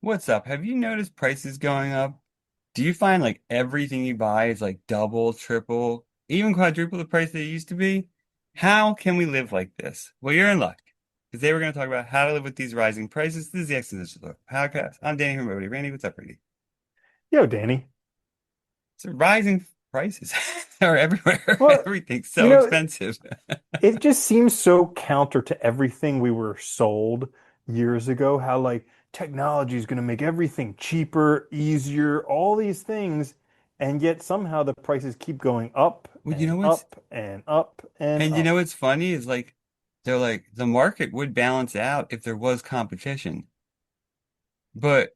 What's up? Have you noticed prices going up? Do you find like everything you buy is like double, triple, even quadruple the price that it used to be? How can we live like this? Well, you're in luck. Because they were going to talk about how to live with these rising prices. This is the Existential Stoic podcast. I'm Danny from Rody. Randy, what's up, Randy? Yo, Danny. So rising prices are everywhere. Well, Everything's you so know, expensive. it just seems so counter to everything we were sold years ago, how like technology is going to make everything cheaper, easier, all these things, and yet somehow the prices keep going up Well, you know and what's up and up and and you know up. what's funny is like they're like the market would balance out if there was competition. But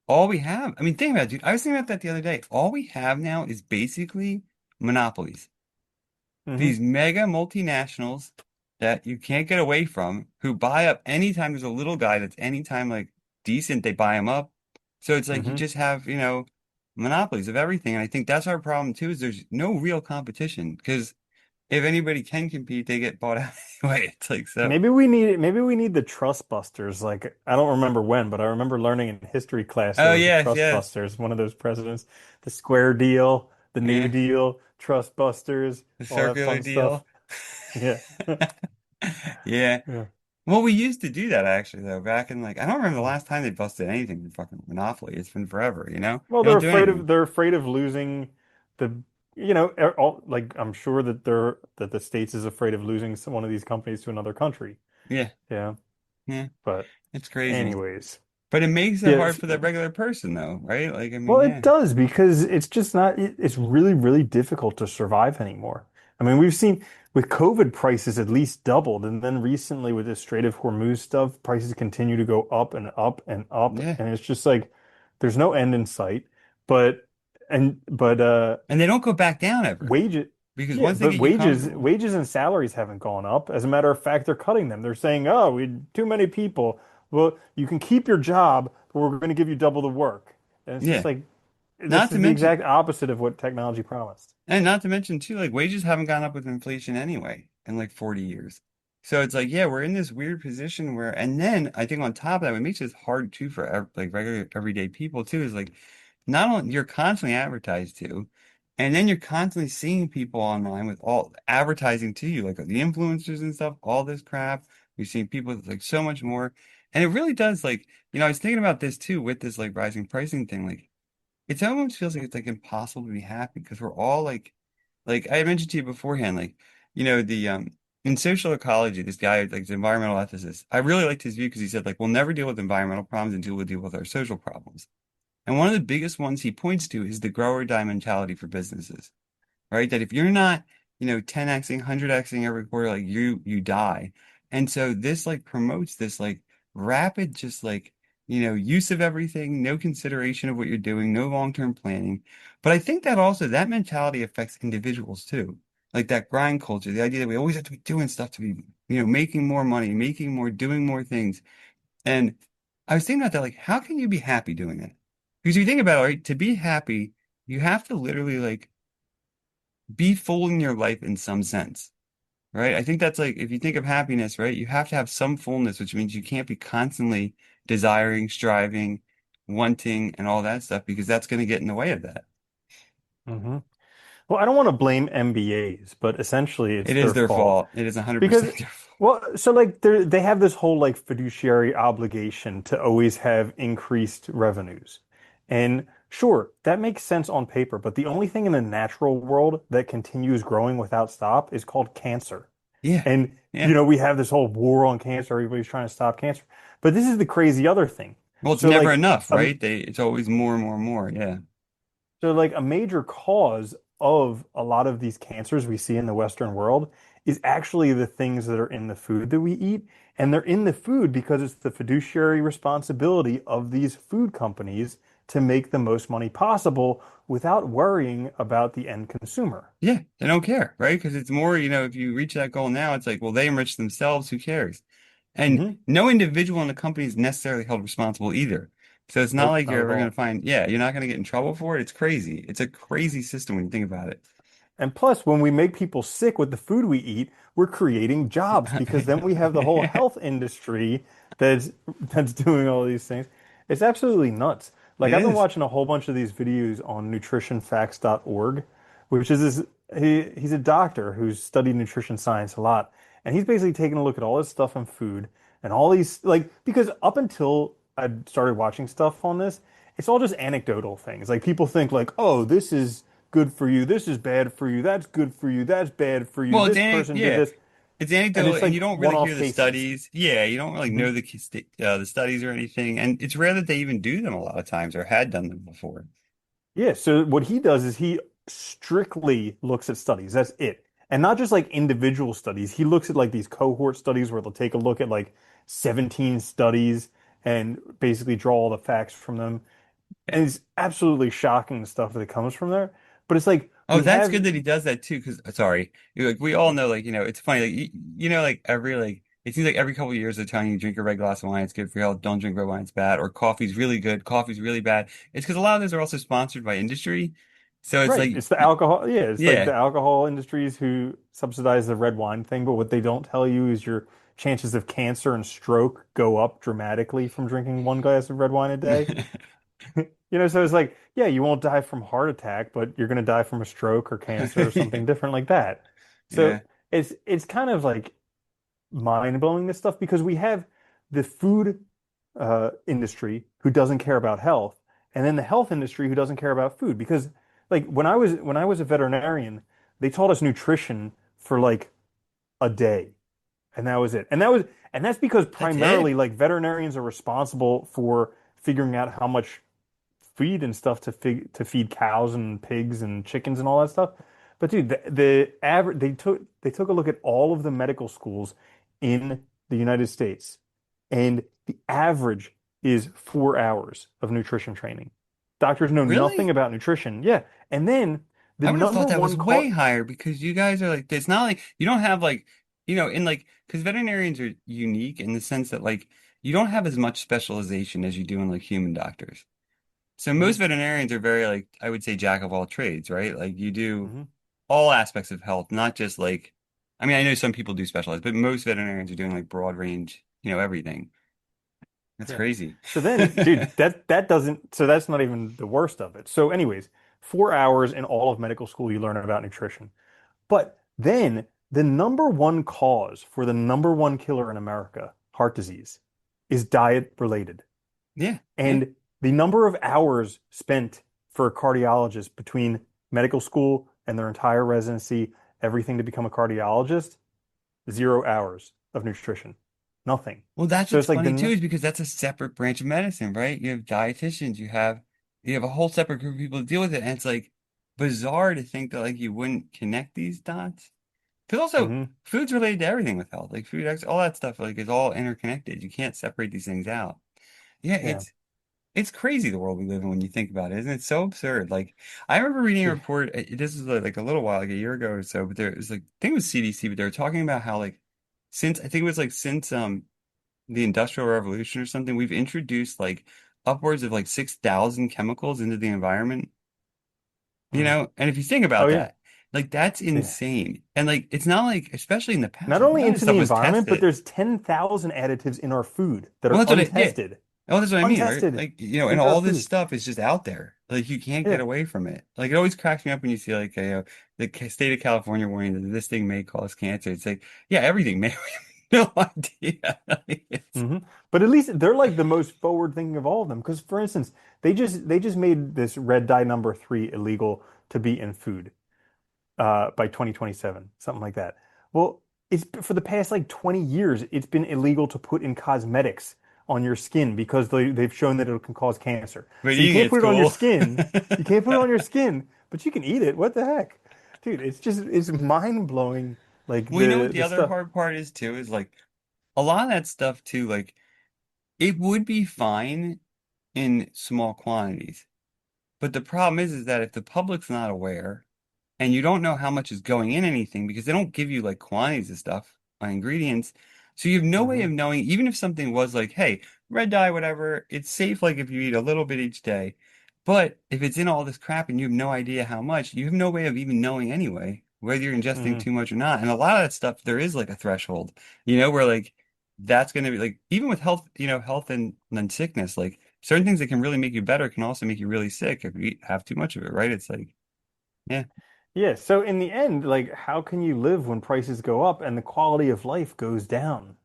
all we have, I mean, think about it, dude. I was thinking about that the other day. All we have now is basically monopolies. Hmm. These mega multinationals that you can't get away from, who buy up anytime there's a little guy that's anytime like decent, they buy him up. So it's like you Hmm. just have, monopolies of everything. And I think that's our problem too, is there's no real competition. Because if anybody can compete, they get bought out anyway. It's like so. Maybe we need the trust busters. Like I don't remember when, but I remember learning in history class there Oh was a yes, trust yes. busters, one of those presidents, the Square deal, the New Yeah. Deal, trust busters, The all that circular fun stuff. deal. Yeah. Yeah. Yeah. Well, we used to do that actually, though, back in like I don't remember the last time they busted anything in fucking Monopoly. It's been forever, you know? Well, They don't do anything. they're afraid of losing the, all, like I'm sure that the States is afraid of losing one of these companies to another country. Yeah, Yeah. yeah, But it's crazy. anyways, But it makes it hard yes. for the regular person, though, right? Like, I mean, Well, it yeah, does because it's just not, it's really, really difficult to survive anymore. I mean, we've seen with COVID prices at least doubled. And then recently with this Strait of Hormuz stuff, prices continue to go up and up and up. yeah, And it's just like there's no end in sight. But, and they don't go back down ever wages, because yeah, once they but get you wages, comfortable, wages and salaries haven't gone up. As a matter of fact, they're cutting them. They're saying, oh, we too many people. Well, you can keep your job, but we're going to give you double the work. And it's just yeah. like, Not this to is the mention, exact opposite of what technology promised. and not to mention too, like wages haven't gone up with inflation anyway in like 40 years. So it's like, yeah, we're in this weird position where, and then I think on top of that, what makes it hard too for like regular everyday people too is like not only you're constantly advertised to, and then you're constantly seeing people online with all advertising to you, like the influencers and stuff, all this crap. You're seeing people with like so much more. And it really does like, I was thinking about this too with this like rising pricing thing. Like it almost feels like it's like impossible to be happy because we're all like I mentioned to you beforehand, like, the in social ecology, this guy, like the environmental ethicist, I really liked his view because he said, like, we'll never deal with environmental problems until we deal with our social problems. And one of the biggest ones he points to is the grow or die mentality for businesses, right? That if you're not, 10xing, 100xing every quarter, like you die. And so this like promotes this like rapid, just like, use of everything, no consideration of what you're doing, no long-term planning. But I think that also that mentality affects individuals too. Like that grind culture, the idea that we always have to be doing stuff to be, making more money, making more, doing more things. And I was thinking about that, like, how can you be happy doing that? Because if you think about it, right, to be happy, you have to literally like be full in your life in some sense, right? I think that's like if you think of happiness, right, you have to have some fullness, which means you can't be constantly desiring, striving, wanting, and all that stuff because that's going to get in the way of that. Hmm. Well, I don't want to blame MBAs, but essentially it's It is their their fault fault. It is because, 100% their fault. well, so like they have this whole like fiduciary obligation to always have increased revenues. And sure, that makes sense on paper, but the only thing in the natural world that continues growing without stop is called cancer. Yeah. And, Yeah. we have this whole war on cancer. Everybody's trying to stop cancer. But this is the crazy other thing. Well, it's So never like, enough, right? It's always more and more and more. Yeah. a major cause of a lot of these cancers we see in the Western world is actually the things that are in the food that we eat. And they're in the food because it's the fiduciary responsibility of these food companies to make the most money possible without worrying about the end consumer. Yeah. They don't care, right? Because it's more, if you reach that goal now, it's like, well, they enrich themselves. Who cares? And Hmm. no individual in the company is necessarily held responsible either. So it's not Nope, like not you're at ever going to all. find, yeah, you're not going to get in trouble for it. It's crazy. It's a crazy system when you think about it. And plus, when we make people sick with the food we eat, we're creating jobs because then we have the whole Yeah. health industry that's doing all these things. It's absolutely nuts. Like It I've been is. watching a whole bunch of these videos on nutritionfacts.org, which is this he's a doctor who's studied nutrition science a lot, and he's basically taking a look at all this stuff in food and all these like because up until I started watching stuff on this, it's all just anecdotal things. Like people think like, "Oh, this is good for you. This is bad for you. That's good for you. That's bad for you. Well, This person did yeah, this." it's And anecdotal, it's and you like don't really hear one-off the cases. studies. Yeah, you don't really Mhm. know the studies or anything, and it's rare that they even do them a lot of times or had done them before. Yeah, so what he does is he strictly looks at studies. That's it. And not just like individual studies. He looks at like these cohort studies where they'll take a look at like 17 studies and basically draw all the facts from them. Yeah. And it's absolutely shocking the stuff that comes from there. But it's like Oh, we that's have good that he does that too. Because sorry, like we all know, like it's funny. Like like every it seems like every couple of years they're telling you drink a red glass of wine, it's good for your health. Don't drink red wine, it's bad. Or coffee's really good, coffee's really bad. It's because a lot of those are also sponsored by industry. So it's right. like, It's the alcohol. Yeah, it's like yeah, the alcohol industries who subsidize the red wine thing. But what they don't tell you is your chances of cancer and stroke go up dramatically from drinking one glass of red wine a day. So it's like, yeah, you won't die from heart attack, but you're going to die from a stroke or cancer or something different like that. So yeah. it's kind of like mind-blowing this stuff because we have the food industry who doesn't care about health, and then the health industry who doesn't care about food. Because like when I was a veterinarian, they taught us nutrition for like a day, and that was it. And that's because That's it. primarily like veterinarians are responsible for figuring out how much feed and stuff to feed cows and pigs and chickens and all that stuff. But dude, the average they took a look at all of the medical schools in the United States, and the average is 4 hours of nutrition training. Doctors know nothing Really? about nutrition. Yeah, and then the I would have number thought that was one way cause. higher because you guys are like, it's not like you don't have like, in like, because veterinarians are unique in the sense that like you don't have as much specialization as you do in like human doctors. So most Mhm, veterinarians are very like, I would say jack of all trades, right? Like you do mhm. all aspects of health, not just like, I mean, I know some people do specialize, but most veterinarians are doing like broad range, everything. That's Yeah. crazy. So then, dude, that doesn't, so that's not even the worst of it. So anyways, 4 hours in all of medical school, you learn about nutrition. But then the number one cause for the number one killer in America, heart disease, is diet related. Yeah, yeah. And the number of hours spent for a cardiologist between medical school and their entire residency, everything to become a cardiologist, 0 hours of nutrition. Nothing. Well, that's So what's it's like funny too, the, is because that's a separate branch of medicine, right? You have dietitians, you have a whole separate group of people to deal with it, and it's like bizarre to think that like you wouldn't connect these dots. Because also Mhm. food's related to everything with health, like all that stuff, like is all interconnected. You can't separate these things out. Yeah, Yeah. it's crazy the world we live in when you think about it, isn't it? So absurd. Like I remember reading a report. This is like a little while, like a year ago or so, but there was like I think it was CDC, but they were talking about how like since I think it was like since the Industrial Revolution or something, we've introduced like upwards of like 6,000 chemicals into the environment, Mhm. And if you think Oh about yeah. that, like that's Yeah. insane. And like it's not like, especially in the past, Not like only none of this into stuff the was environment, but tested. there's 10,000 additives in our food that Well, are that's yeah. untested. Oh, that's what I mean, right? Untested Like, and into our all this food. stuff is just out there. Like you can't get Yeah. away from it. Like it always cracks me up when you see like state of California warning that this thing may cause cancer. It's like, yeah, everything may. We have no idea. Like, hmm But at least they're like the most forward thinking of all of them. Because for instance, they just made this red dye number three illegal to be in food by 2027, something like that. Well, it's for the past like 20 years, it's been illegal to put in cosmetics on your skin because they've shown that it can cause cancer. but So you eating can't it's put it on your cool. skin. You can't put it on your skin, but you can eat it. What the heck? Dude, it's mind blowing like Well, you know what the the other stuff. hard part is too, is like a lot of that stuff too, like it would be fine in small quantities. But the problem is that if the public's not aware and you don't know how much is going in anything because they don't give you like quantities of stuff on ingredients, so you have no way hmm of knowing, even if something was like, hey, red dye, whatever, it's safe like if you eat a little bit each day. But if it's in all this crap and you have no idea how much, you have no way of even knowing anyway whether you're ingesting hmm too much or not. And a lot of that stuff, there is like a threshold, where like that's going to be like, even with health, health and sickness, like certain things that can really make you better can also make you really sick if you have too much of it, right? It's like, yeah. Yeah, so in the end, like how can you live when prices go up and the quality of life goes down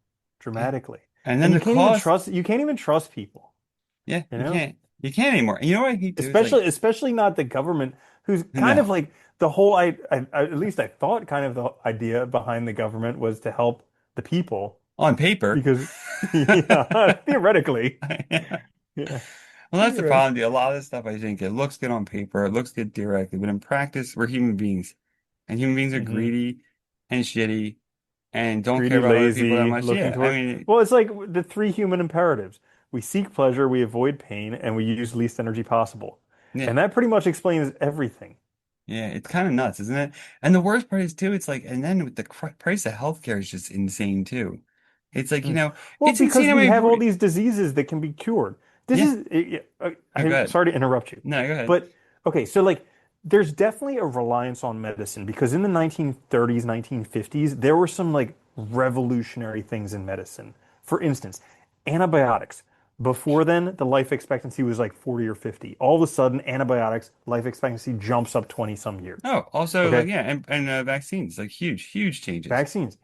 Yeah. dramatically? And then And the cost, you can't even trust people, yeah, you know? you can't anymore. And you know what I hate too? It's like, Especially not the government who's kind no, of like the whole at least I thought kind of the idea behind the government was to help the people on paper. because yeah, theoretically. Yeah. Yeah. Well, that's the Theoretically. problem, dude. A lot of this stuff, I think, it looks good on paper, it looks good theoretically, but in practice, we're human beings, and human beings are Hmm. greedy and shitty and don't care Greedy, about other people that lazy, much. looking Yeah, I toward. mean, Well, it's like the three human imperatives. We seek pleasure, we avoid pain, and we use least energy possible. yeah, And that pretty much explains everything. yeah, it's kind of nuts, isn't it? And the worst part is too, it's like, and then with the price of healthcare is just insane too. It's like, Mm. Well, it's insane because how we many, have all these diseases that can be cured. This yeah, is, oh, go I'm ahead. sorry to interrupt you, No, go ahead. but okay, so like there's definitely a reliance on medicine because in the 1930s, 1950s, there were some like revolutionary things in medicine. For instance, antibiotics. Before then, the life expectancy was like 40 or 50. All of a sudden, antibiotics, life expectancy jumps up 20 some years. Oh, also, like, Okay? yeah, and vaccines, like huge changes. Vaccines.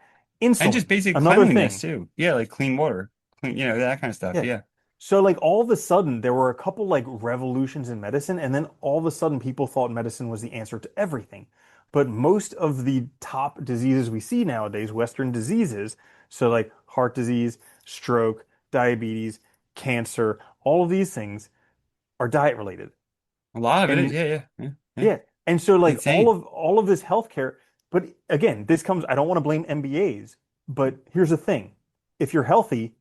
And just Insulin, basic another cleanliness thing. too. Yeah, like clean water, clean, that kind of stuff. Yeah. Yeah. So like all of a sudden there were a couple like revolutions in medicine and then all of a sudden people thought medicine was the answer to everything. But most of the top diseases we see nowadays, Western diseases, so like heart disease, stroke, diabetes, cancer, all of these things are diet related. A lot of it is, And yeah. yeah, and so It's like insane. all of this healthcare, but again, this comes I don't want to blame MBAs, but here's the thing. If you're healthy,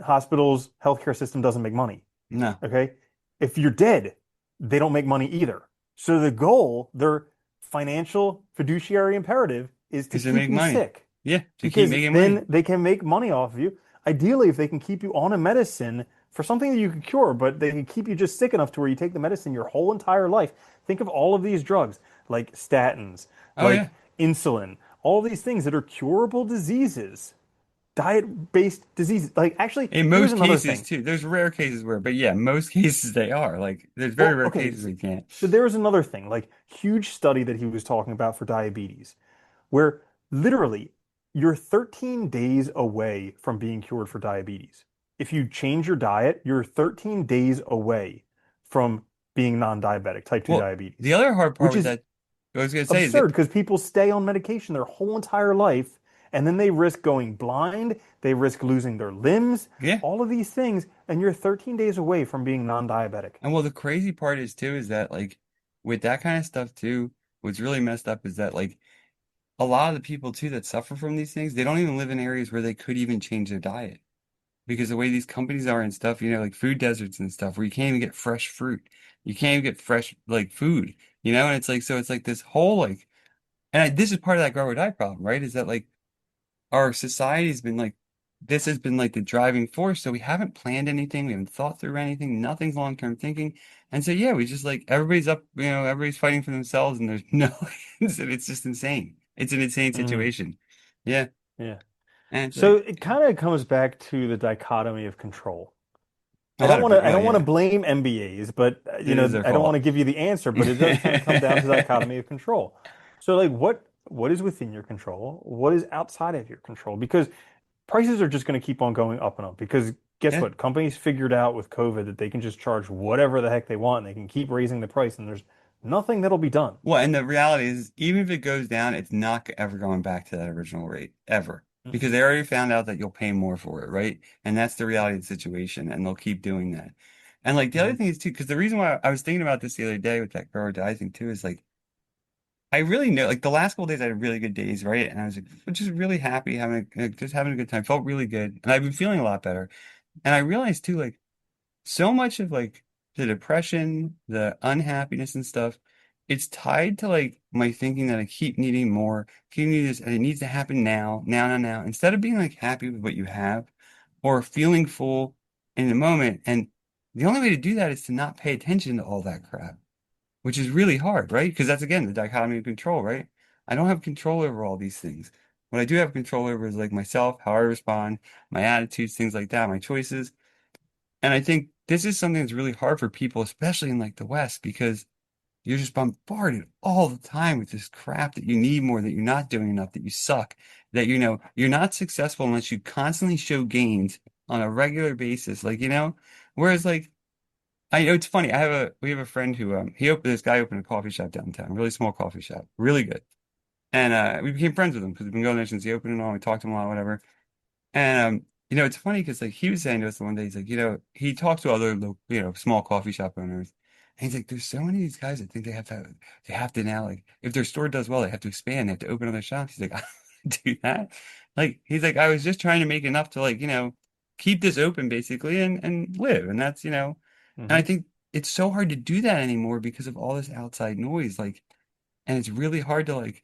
hospitals, healthcare system doesn't make money. No, Okay. If you're dead, they don't make money either. So the goal, their financial fiduciary imperative is to because they keep make you money. sick Yeah, to keep because making money. then they can make money off of you. Ideally, if they can keep you on a medicine for something that you can cure, but they can keep you just sick enough to where you take the medicine your whole entire life. Think of all of these drugs like statins, Oh like yeah. insulin, all these things that are curable diseases, diet-based diseases. Like actually, In here's most another cases thing. too. There's rare cases where, but yeah, most cases they are. Like, there's very Well, rare okay, cases they can't. so there was another thing, like huge study that he was talking about for diabetes, where literally you're 13 days away from being cured for diabetes. If you change your diet, you're 13 days away from being non-diabetic, type 2 Well, the diabetes, other hard part which with is that, I was gonna say is absurd that, because people stay on medication their whole entire life and then they risk going blind, they risk losing their limbs, yeah. all of these things, and you're 13 days away from being non-diabetic. And well, the crazy part is too is that like with that kind of stuff too, what's really messed up is that like a lot of the people too that suffer from these things, they don't even live in areas where they could even change their diet. Because the way these companies are and stuff, like food deserts and stuff, where you can't even get fresh fruit, you can't even get fresh like food, and it's like so it's like this whole like, this is part of that grow or die problem, right? Is that like our society's been like this has been like the driving force, so we haven't planned anything, we haven't thought through anything, nothing's long-term thinking, and so yeah, we just like everybody's up, everybody's fighting for themselves, and there's no, it's just insane. It's an insane Mhm. situation. Yeah, Yeah. and it's So like it kind of comes back to the dichotomy of control. a lot of I well, don't want to yeah, blame MBAs, but it is their I don't want fault. to give you the answer, but it does kind of come down to dichotomy of control. So like what is within your control? What is outside of your control? Because prices are just going to keep on going up and up because guess Yeah. what? Companies figured out with COVID that they can just charge whatever the heck they want and they can keep raising the price and there's nothing that'll be done. Well, and the reality is, even if it goes down, it's not ever going back to that original rate, ever. Because Mm-mm. they already found out that you'll pay more for it, right? And that's the reality of the situation, and they'll keep doing that. And like the other Mhm. thing is too, because the reason why I was thinking about this the other day with that grow or die thing too is like I really know like the last couple of days I had really good days, right? And I was like just really happy, just having a good time, felt really good, and I've been feeling a lot better. And I realized too, like so much of like the depression, the unhappiness and stuff, it's tied to like my thinking that I keep needing more, keep needing this, and it needs to happen now. Instead of being like happy with what you have or feeling full in the moment. And the only way to do that is to not pay attention to all that crap, which is really hard, right? Because that's again the dichotomy of control, right? I don't have control over all these things. What I do have control over is like myself, how I respond, my attitudes, things like that, my choices. And I think this is something that's really hard for people, especially in like the West, because you're just bombarded all the time with this crap that you need more, that you're not doing enough, that you suck, that you're not successful unless you constantly show gains on a regular basis. Like, whereas like I know it's funny. We have a friend who this guy opened a coffee shop downtown, a really small coffee shop, really good. And we became friends with him because we've been going there since he opened and all. We talked to him a lot, whatever. And it's funny because like he was saying to us the one day, he's like, he talks to other small coffee shop owners, and he's like, there's so many of these guys that think they have to now like if their store does well, they have to expand, they have to open other shops. He's like, I don't do that. Like he's like, I was just trying to make enough to like, keep this open basically and live. And that's, and I Hmm. think it's so hard to do that anymore because of all this outside noise. Like, and it's really hard to like,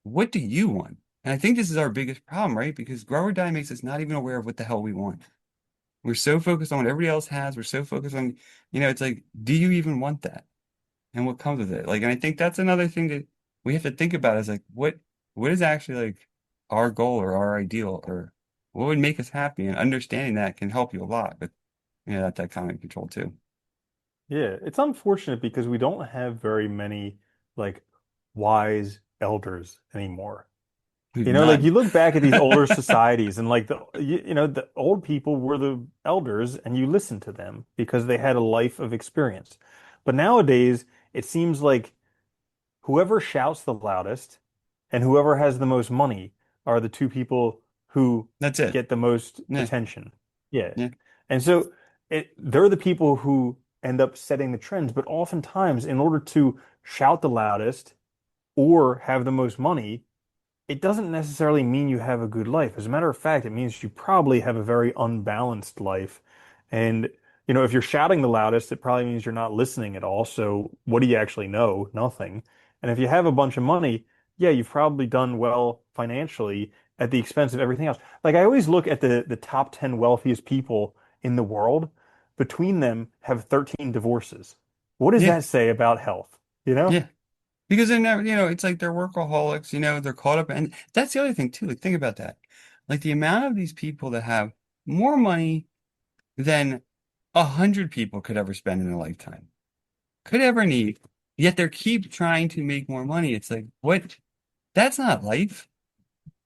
what do you want? And I think this is our biggest problem, right? Because grow or die makes us not even aware of what the hell we want. We're so focused on what everybody else has. We're so focused on, it's like, do you even want that? And what comes with it? Like, and I think that's another thing that we have to think about is like, what is actually like our goal or our ideal or what would make us happy? And understanding that can help you a lot with, that dichotomy control too. Yeah, it's unfortunate because we don't have very many like wise elders anymore. We've You know, like none. you look back at these older societies and like the old people were the elders and you listen to them because they had a life of experience. But nowadays, it seems like whoever shouts the loudest and whoever has the most money are the two people who That's it. get the most Yeah. attention. Yeah. Yeah. And so they're the people who end up setting the trends. But oftentimes, in order to shout the loudest or have the most money, it doesn't necessarily mean you have a good life. As a matter of fact, it means you probably have a very unbalanced life. And, if you're shouting the loudest, it probably means you're not listening at all. So what do you actually know? Nothing. And if you have a bunch of money, yeah, you've probably done well financially at the expense of everything else. Like I always look at the top 10 wealthiest people in the world. Between them have 13 divorces. What does Yeah. that say about health? You know? Yeah. Because they're never, it's like they're workaholics, they're caught up. And that's the other thing too. Like, think about that. Like the amount of these people that have more money than 100 people could ever spend in a lifetime, could ever need, yet they keep trying to make more money. It's like, what? That's not life.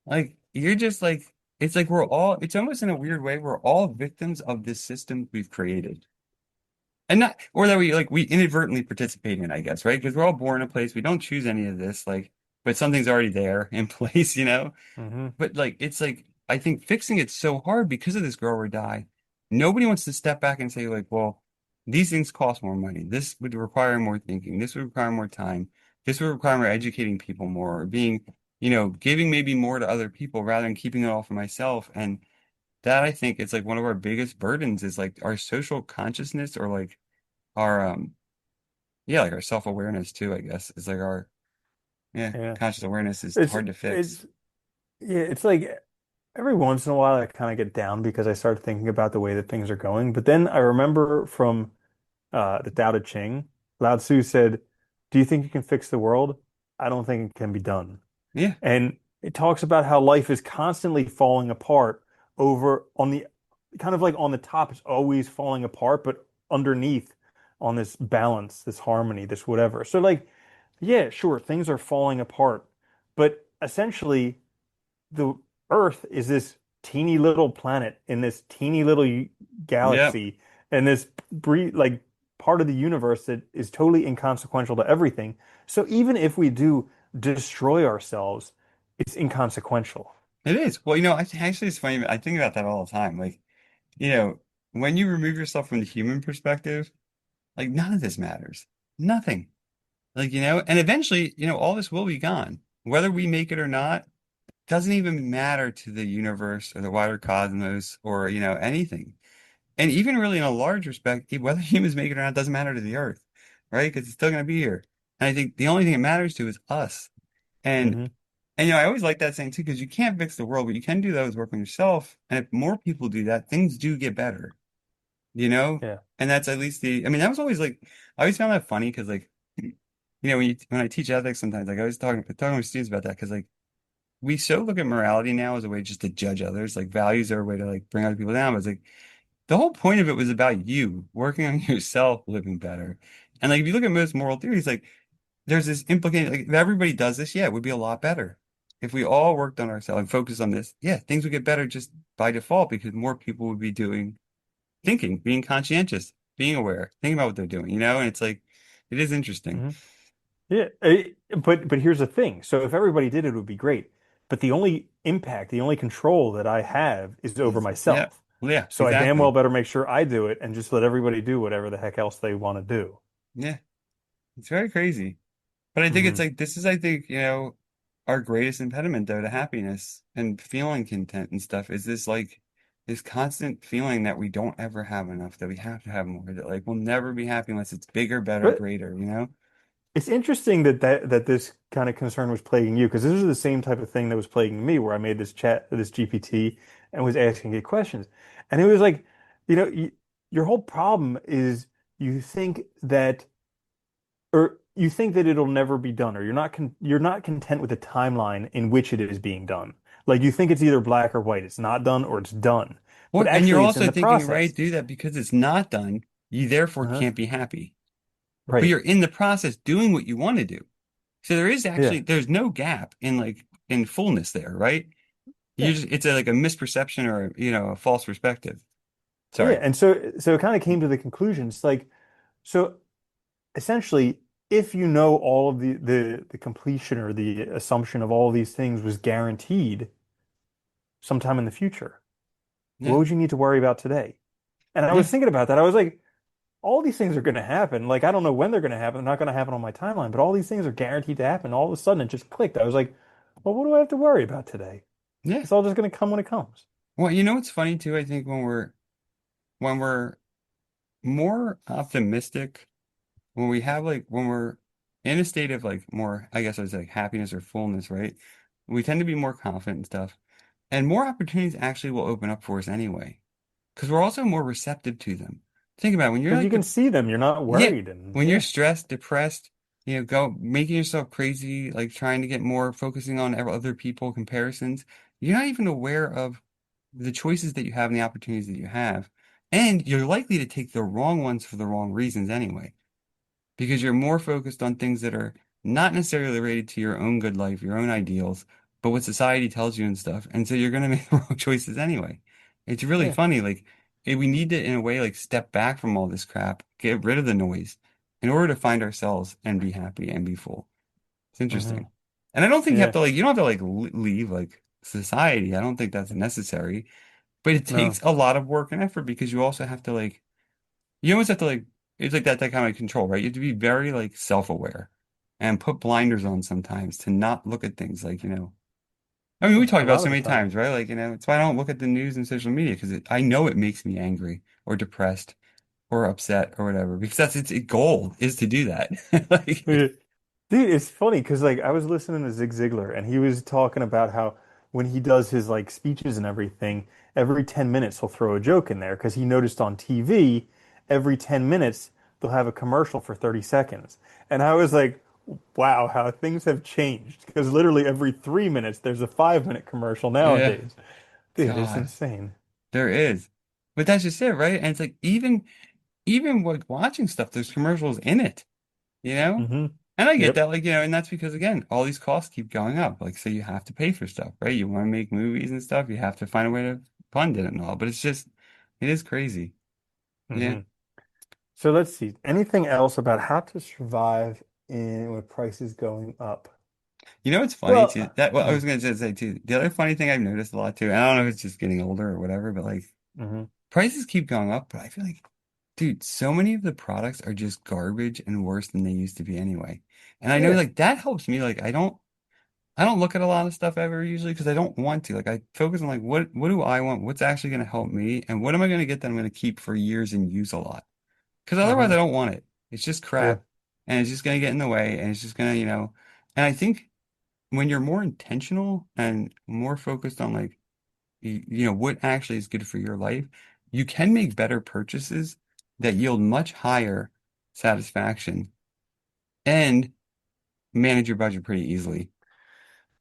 Like, you're just like, it's like it's almost in a weird way, we're all victims of this system we've created. And not, or that we inadvertently participate in, I guess, right? Because we're all born in a place, we don't choose any of this, like, but something's already there in place. Hmm. But like, it's like, I think fixing it's so hard because of this grow or die. Nobody wants to step back and say, like, well, these things cost more money. This would require more thinking. This would require more time. This would require more educating people more, or being, giving maybe more to other people rather than keeping it all for myself. And that I think is like one of our biggest burdens is like our social consciousness or like our yeah, like our self-awareness too, I guess. Is like our yeah, Yeah. conscious awareness is It's hard to fix. it's yeah, it's like every once in a while I kind of get down because I start thinking about the way that things are going. But then I remember from the Tao Te Ching, Lao Tzu said, "Do you think you can fix the world? I don't think it can be done." Yeah, And it talks about how life is constantly falling apart over on the kind of like on the top, it's always falling apart, but underneath on this balance, this harmony, this whatever. So like, yeah, sure, things are falling apart, but essentially the Earth is this teeny little planet in this teeny little yeah. galaxy and this like part of the universe that is totally inconsequential to everything. So even if we do destroy ourselves, it's inconsequential. It is. Well, actually it's funny. I think about that all the time. Like, you know, when you remove yourself from the human perspective, like none of this matters. Nothing. Like, and eventually, all this will be gone. Whether we make it or not doesn't even matter to the universe or the wider cosmos or, anything. And even really in a large respect, whether humans make it or not doesn't matter to the Earth, right? Because it's still going to be here. And I think the only thing it matters to is us. And Hmm. and I always like that saying too, because you can't fix the world, but you can do that with work on yourself. And if more people do that, things do get better, you know? Yeah. And that's at least I mean, that was always like, I always found that funny because like, when I teach ethics sometimes, like I was talking with students about that because like we so look at morality now as a way just to judge others. Like values are a way to like bring other people down. But it's like the whole point of it was about you working on yourself, living better. And like if you look at most moral theories, like there's this implication, like if everybody does this, yeah, it would be a lot better. If we all worked on ourselves and focused on this, yeah, things would get better just by default because more people would be doing thinking, being conscientious, being aware, thinking about what they're doing, And it's like it is interesting. Hmm. Yeah, but here's the thing. So if everybody did it, it would be great. But the only impact, the only control that I have is over Yeah, myself. well, yeah, So I damn well exactly. better make sure I do it and just let everybody do whatever the heck else they want to do. Yeah, it's very crazy. But I think it's Hmm. like this is, I think, our greatest impediment though to happiness and feeling content and stuff is this like this constant feeling that we don't ever have enough, that we have to have more, that like we'll never be happy unless it's bigger, better, But greater? it's interesting that this kind of concern was plaguing you because this is the same type of thing that was plaguing me where I made this GPT, and was asking it questions. And it was like, your whole problem is you think that you think that it'll never be done, or you're not content with the timeline in which it is being done. Like you think it's either black or white. It's not done or it's done. Well, But and you're actually it's in also the thinking, right, process. do that because it's not done, you therefore Uh-huh. can't be happy. But Right. you're in the process doing what you want to do. So Yeah. there's no gap in like in fullness there, right? Yeah. It's a, like a misperception or a false perspective. Yeah. Sorry. And so it kind of came to the conclusion. It's like, so essentially, if you know all of the completion or the assumption of all these things was guaranteed sometime in the future, what Yeah. would you need to worry about today? And I Yeah. was thinking about that. I was like, all these things are going to happen. Like, I don't know when they're going to happen. They're not going to happen on my timeline, but all these things are guaranteed to happen. All of a sudden, it just clicked. I was like, well, what do I have to worry about today? Yeah. It's all just going to come when it comes. Well, you know what's funny too? I think when we're more optimistic, when we're in a state of like more, I guess I was like happiness or fullness, right? We tend to be more confident and stuff. And more opportunities actually will open up for us anyway. Because we're also more receptive to them. Think about it, when you're Because you like can see them. You're not yeah, worried. And when you're yeah. stressed, depressed, go making yourself crazy, like trying to get more, focusing on other people, comparisons, you're not even aware of the choices that you have and the opportunities that you have. And you're likely to take the wrong ones for the wrong reasons anyway because you're more focused on things that are not necessarily related to your own good life, your own ideals, but what society tells you and stuff. And so you're going to make the wrong choices anyway. It's really Yeah. funny. Like, we need to, in a way, like step back from all this crap, get rid of the noise in order to find ourselves and be happy and be full. It's Hmm. interesting. And I don't think Yeah. you don't have to like leave like society. I don't think that's necessary, but it takes No. a lot of work and effort because you also have to like you almost have to like it's like that kind of control, right? You have to be very like self-aware and put blinders on sometimes to not look at things like, I mean, we Yeah. talked A about lot so of the many time. times, right? Like, it's why I don't look at the news and social media because I know it makes me angry or depressed or upset or whatever because that's its goal is to do that. Like, Yeah. Dude, it's funny because like I was listening to Zig Ziglar and he was talking about how when he does his like speeches and everything, every 10 minutes he'll throw a joke in there because he noticed on TV every 10 minutes they'll have a commercial for 30 seconds. And I was like, wow, how things have changed because literally every 3 minutes there's a 5 minute commercial yeah, nowadays. Dude, it's God, insane. there is. But that's just it, right? And it's like even like watching stuff, there's commercials in it. You know? Hmm. And I get Yep. that, like, and that's because again, all these costs keep going up. Like, so you have to pay for stuff, right? You want to make movies and stuff, you have to find a way to fund it and all. But it is crazy. Yeah. Hmm. So let's see. Anything else about how to survive with prices going up? You know what's funny too? Well, That well, I mm, was gonna just say too. The other funny thing I've noticed a lot too, and I don't know if it's just getting older or whatever, but like mhm. prices keep going up, but I feel like, dude, so many of the products are just garbage and worse than they used to be anyway. And I know Yeah. like that helps me. Like I don't look at a lot of stuff ever usually because I don't want to. Like I focus on like what do I want? What's actually going to help me? And what am I going to get that I'm going to keep for years and use a lot? Because otherwise I Uh-huh. don't want it. It's just Yeah. crap and it's just going to get in the way and it's just going to. And I think when you're more intentional and more focused on like what actually is good for your life, you can make better purchases that yield much higher satisfaction and manage your budget pretty easily.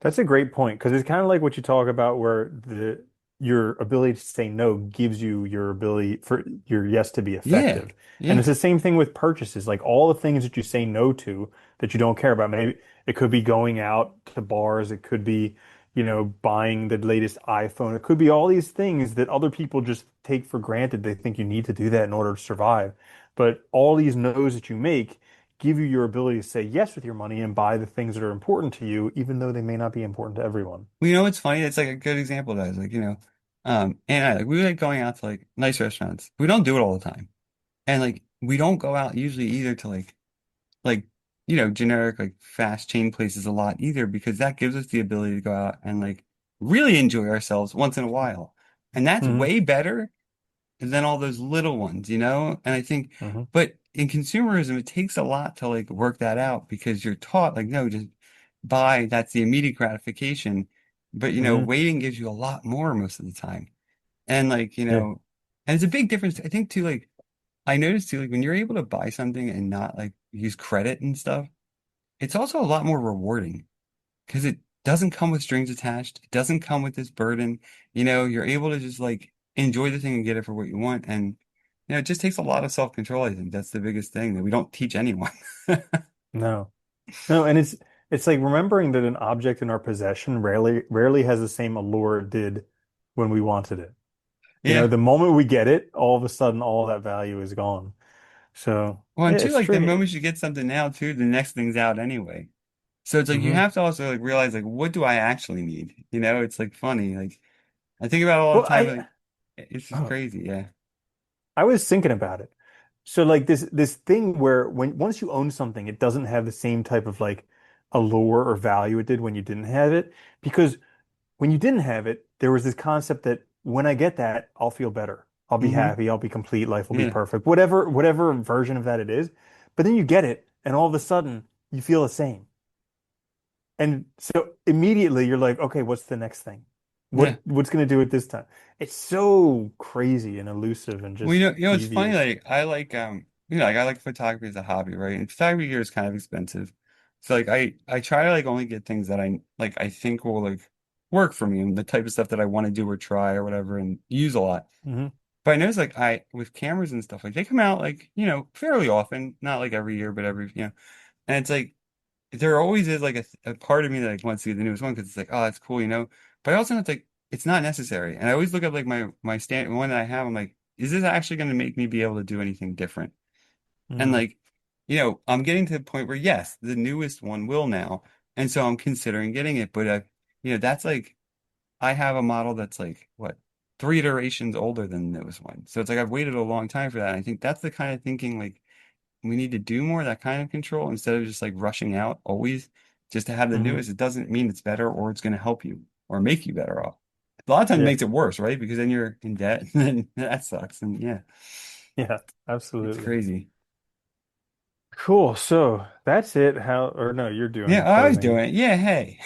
That's a great point because it's kind of like what you talk about where your ability to say no gives you your ability for your yes to be Yeah. effective. And Yeah. it's the same thing with purchases. Like all the things that you say no to that you don't care about. Maybe it could be going out to bars, it could be, buying the latest iPhone. It could be all these things that other people just take for granted. They think you need to do that in order to survive. But all these no's that you make give you your ability to say yes with your money and buy the things that are important to you, even though they may not be important to everyone. Well, what's funny? It's like a good example of that. It's like, and I like we like going out to like nice restaurants. We don't do it all the time. And like we don't go out usually either to like generic like fast chain places a lot either because that gives us the ability to go out and like really enjoy ourselves once in a while. And that's Hmm. way better than all those little ones, you know? And I think, Hmm. but in consumerism, it takes a lot to like work that out because you're taught like, no, just buy, that's the immediate gratification. But Hmm. waiting gives you a lot more most of the time. And like, Yeah. and it's a big difference. I think too, like, I noticed too, like when you're able to buy something and not like use credit and stuff, it's also a lot more rewarding because it doesn't come with strings attached. It doesn't come with this burden. You're able to just like enjoy the thing and get it for what you want. And, it just takes a lot of self-control. I think that's the biggest thing that we don't teach anyone. No. No, and it's like remembering that an object in our possession rarely has the same allure it did when we wanted it. Yeah. The moment we get it, all of a sudden all that value is gone. So Well, yeah, and too, it's like the true. moment you get something now, too, the next thing's out anyway. So it's like you Hmm. have to also like realize like what do I actually need? It's like funny. Like I think about it all the Well, time. Like it's just oh, crazy. Yeah. I was thinking about it. So like this thing where when once you own something, it doesn't have the same type of like allure or value it did when you didn't have it. Because when you didn't have it, there was this concept that when I get that, I'll feel better. I'll be Hmm. happy, I'll be complete, life will be Yeah. perfect. Whatever version of that it is. But then you get it, and all of a sudden you feel the same. And so immediately you're like, okay, what's the next thing? Yeah. What's going to do it this time? It's so crazy and elusive and Well, just it's funny. devious. Like I like, like I like photography as a hobby, right? And photography gear is kind of expensive, so like I try to like only get things that I think will like work for me and the type of stuff that I want to do or try or whatever and use a lot. Hmm. But I notice like I with cameras and stuff like they come out like fairly often, not like every year, but every and it's like there always is like a part of me that like wants to get the newest one because it's like, oh, that's cool, But I also know it's like it's not necessary. And I always look at like my stand one that I have. I'm like, is this actually going to make me be able to do anything different? And Hmm. like, I'm getting to the point where yes, the newest one will now, and so I'm considering getting it. But that's like I have a model that's like what 3 iterations older than the newest one. So it's like I've waited a long time for that. And I think that's the kind of thinking like we need to do more of that kind of control instead of just like rushing out always just to have the Hmm. newest. It doesn't mean it's better or it's going to help you or make you better off. A lot of times it Yeah. makes it worse, right? Because then you're in debt and then that sucks. And yeah, Yeah, it's absolutely. crazy. Cool. So that's it. Or no, you're doing Yeah, the I was closing. doing it. Yeah, hey.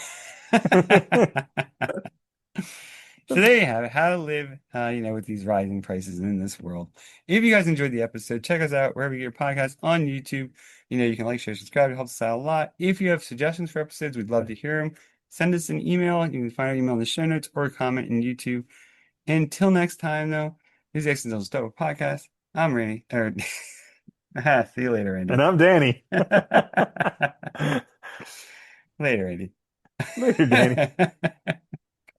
So there you have it, how to live, with these rising prices in this world. If you guys enjoyed the episode, check us out wherever you get your podcasts on YouTube. You can like, share, subscribe. It helps us out a lot. If you have suggestions for episodes, we'd love to hear them. Send us an email. You can find our email in the show notes or comment in YouTube. Until next time, though, this is the Accidental Stoic Podcast. I'm Randy. See you later, And Randy. I'm Danny. Later, Randy. Later, Danny.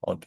Called